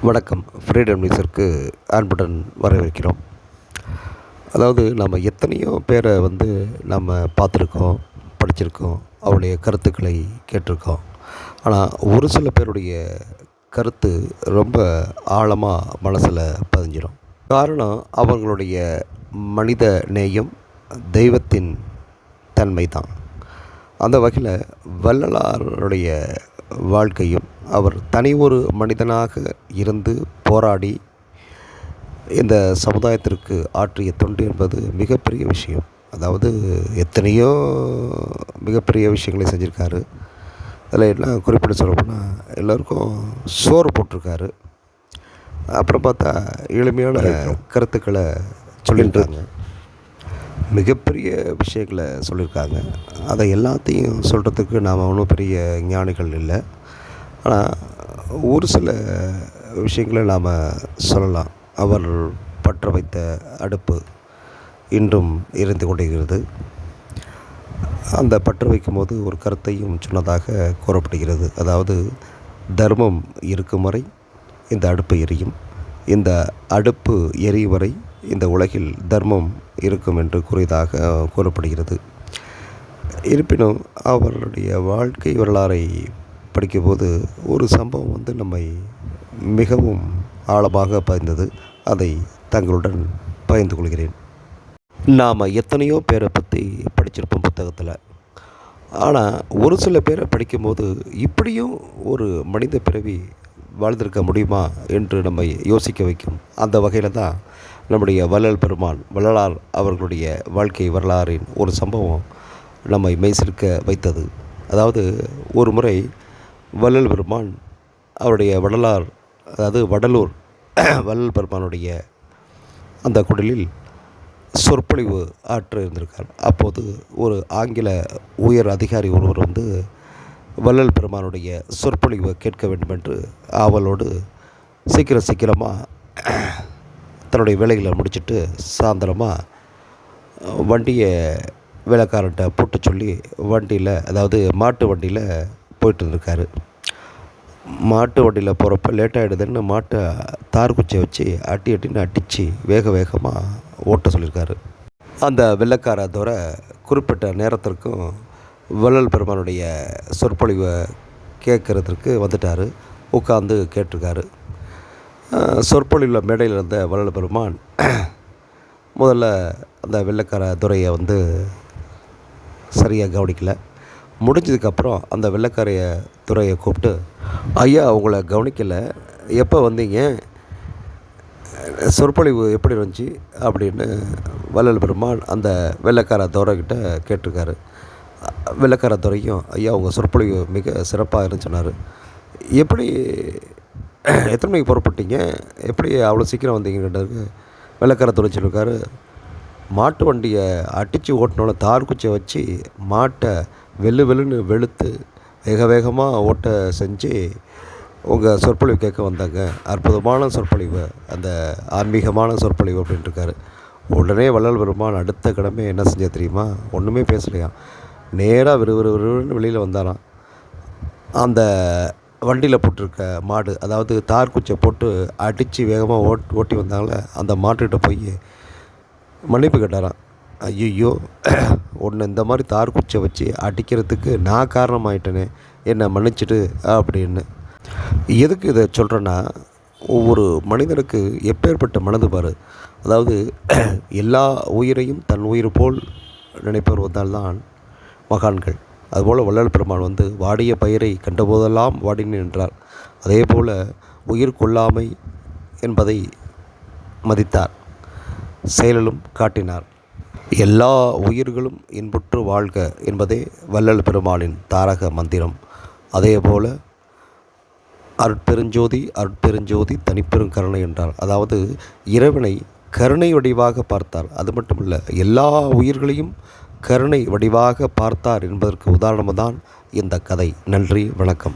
வணக்கம். ஃப்ரீடம் நியூஸிற்கு அன்புடன் வரவேற்கிறோம். அதாவது நம்ம எத்தனையோ பேரை நம்ம பார்த்துருக்கோம், படிச்சிருக்கோம், அவருடைய கருத்துக்களை கேட்டிருக்கோம். ஆனால் ஒரு சில பேருடைய கருத்து ரொம்ப ஆழமாக மனசில் பதிஞ்சிடும். காரணம் அவர்களுடைய மனித நேயம், தெய்வத்தின் தன்மை தான். அந்த வகையில் வள்ளலாருடைய வாழ்க்கையும், அவர் தனி ஒரு மனிதனாக இருந்து போராடி இந்த சமுதாயத்திற்கு ஆற்றிய தொண்டு என்பது மிகப்பெரிய விஷயம். அதாவது எத்தனையோ மிகப்பெரிய விஷயங்களை செஞ்சுருக்காரு. அதில் என்ன குறிப்பிட்டு சொல்லப்போனால், எல்லோருக்கும் சோறு போட்டிருக்காரு. அப்புறம் பார்த்தா எளிமையான கருத்துக்களை சொல்லியிருக்காங்க. மிகப்பெரிய விஷயங்களை சொல்லியிருக்காங்க. அதை எல்லாத்தையும் சொல்கிறதுக்கு நாம் ஒன்றும் பெரிய ஞானிகள் இல்லை. ஆனால் ஒரு சில விஷயங்களை நாம் சொல்லலாம். அவர் பற்ற வைத்த அடுப்பு இன்றும் எரிந்து கொண்டிருக்கிறது. அந்த பற்ற வைக்கும்போது ஒரு கருத்தையும் சொன்னதாக கூறப்படுகிறது. அதாவது, தர்மம் இருக்கும் வரை இந்த அடுப்பு எரியும், இந்த அடுப்பு எரியும் வரை இந்த உலகில் தர்மம் இருக்கும் என்று கூறியதாக கூறப்படுகிறது. இருப்பினும் அவருடைய வாழ்க்கை வரலாறை படிக்கும்போது ஒரு சம்பவம் நம்மை மிகவும் ஆழமாக பதிந்தது. அதை தங்களுடன் பகிர்ந்து கொள்கிறேன். நாம் எத்தனையோ பேரை பற்றி படிச்சிருப்போம் புத்தகத்தில். ஆனால் ஒரு சில பேரை படிக்கும்போது இப்படியும் ஒரு மனித பிறவி வாழ்ந்திருக்க முடியுமா என்று நம்மை யோசிக்க வைக்கும். அந்த வகையில் தான் நம்முடைய வள்ளலார் அவர்களுடைய வாழ்க்கை வரலாறின் ஒரு சம்பவம் நம்மை மெய்சிலிர்க்க வைத்தது. அதாவது, ஒரு முறை வள்ளல் பெருமான் அவருடைய வடலூர் வள்ளல் பெருமானுடைய அந்த குடிலில் சொற்பொழிவு ஆற்ற இருந்திருக்கார். அப்போது ஒரு ஆங்கில உயர் அதிகாரி ஒருவர் வள்ளல் பெருமானுடைய சொற்பொழிவை கேட்க வேண்டும் என்று ஆவலோடு சீக்கிரமாக தன்னுடைய வேலைகளை முடிச்சுட்டு சாயந்தரமாக வண்டியை வேலைக்காரன்ட்ட பூட்ட சொல்லி வண்டியில், அதாவது மாட்டு வண்டியில் போயிட்டு இருந்திருக்காரு. மாட்டு வண்டியில் போகிறப்ப லேட் ஆகிடுதுன்னு மாட்டை தார் குச்சியை வச்சு அட்டின்னு அடித்து வேகமாக ஓட்ட சொல்லியிருக்காரு. அந்த வெள்ளைக்கார தவிர குறிப்பிட்ட நேரத்திற்கும் வள்ளல் பெருமானுடைய சொற்பொழிவை கேட்குறதுக்கு வந்துட்டார். உட்காந்து கேட்டிருக்காரு. சொற்பொழிவில் மேடையில் இருந்த வள்ளல் பெருமான் முதல்ல அந்த வெள்ளைக்கார துறையை சரியாக கவனிக்கலை. முடிஞ்சதுக்கப்புறம் அந்த வெள்ளைக்காரைய துறையை கூப்பிட்டு, ஐயா, உங்களை கவனிக்கலை, எப்போ வந்தீங்க, சொற்பொழிவு எப்படி இருந்துச்சு அப்படின்னு வள்ளல் பெருமான் அந்த வெள்ளைக்கார துறைக்கிட்ட கேட்டிருக்காரு. வெள்ளைக்கார துறையும், ஐயா, உங்கள் சொற்பொழிவு மிக சிறப்பாக இருந்துன்னு சொன்னார். எப்படி, எத்தனை மணிக்கு புறப்பட்டீங்க, எப்படி அவ்வளோ சீக்கிரம் வந்தீங்கன்றதுக்கு வெள்ளைக்கார துறை சொல்லியிருக்காரு, மாட்டு வண்டியை அடித்து ஓட்டினோட தார் குச்சியை வச்சு மாட்டை வெள்ளுன்னு வெளுத்து வேகமாக ஓட்ட செஞ்சு உங்கள் சொற்பொழிவு கேட்க வந்தாங்க. அற்புதமான சொற்பொழிவு, அந்த ஆன்மீகமான சொற்பொழிவு அப்படின்ட்டுருக்காரு. உடனே வள்ளல் பெருமான் அடுத்த கிழமை என்ன செஞ்சா தெரியுமா? ஒன்றுமே பேசலையாம். நேராக விறுவிறுன்னு வெளியில் வந்தாராம். அந்த வண்டியில் போட்டிருக்க மாடு, அதாவது தார் குச்சியை போட்டு அடித்து வேகமாக ஓட்டி வந்தாங்களே, அந்த மாட்டுக்கிட்ட போய் மன்னிப்பு கேட்டாராம். ஐயோ, ஒன்று இந்த மாதிரி தார் குச்சியை வச்சு அடிக்கிறதுக்கு நான் காரணமாயிட்டேனே, என்னை மன்னிச்சிடு அப்படின்னு. எதுக்கு இதை சொல்கிறேன்னா, ஒவ்வொரு மனிதனுக்கு எப்பேற்பட்ட மனது பாரு. அதாவது எல்லா உயிரையும் தன் உயிர் போல் நினைப்பவர் வந்தால்தான் மகான்கள். அதுபோல் வள்ளல் பெருமான் வாடிய பயிரை கண்டபோதெல்லாம் வாடினேன் என்றார். அதே போல் உயிர் கொள்ளாமை என்பதை மதித்தார், செயலிலும் காட்டினார். எல்லா உயிர்களும் இன்புற்று வாழ்க என்பதே வள்ளல் பெருமானின் தாரக மந்திரம். அதே போல் அருட்பெருஞ்சோதி தனிப்பெரும் கருணை என்றார். அதாவது இறைவனை கருணை வடிவாக பார்த்தார். அது மட்டுமல்ல, எல்லா உயிர்களையும் கருணை வடிவாக பார்த்தார் என்பதற்கு உதாரணம்தான் இந்த கதை. நன்றி, வணக்கம்.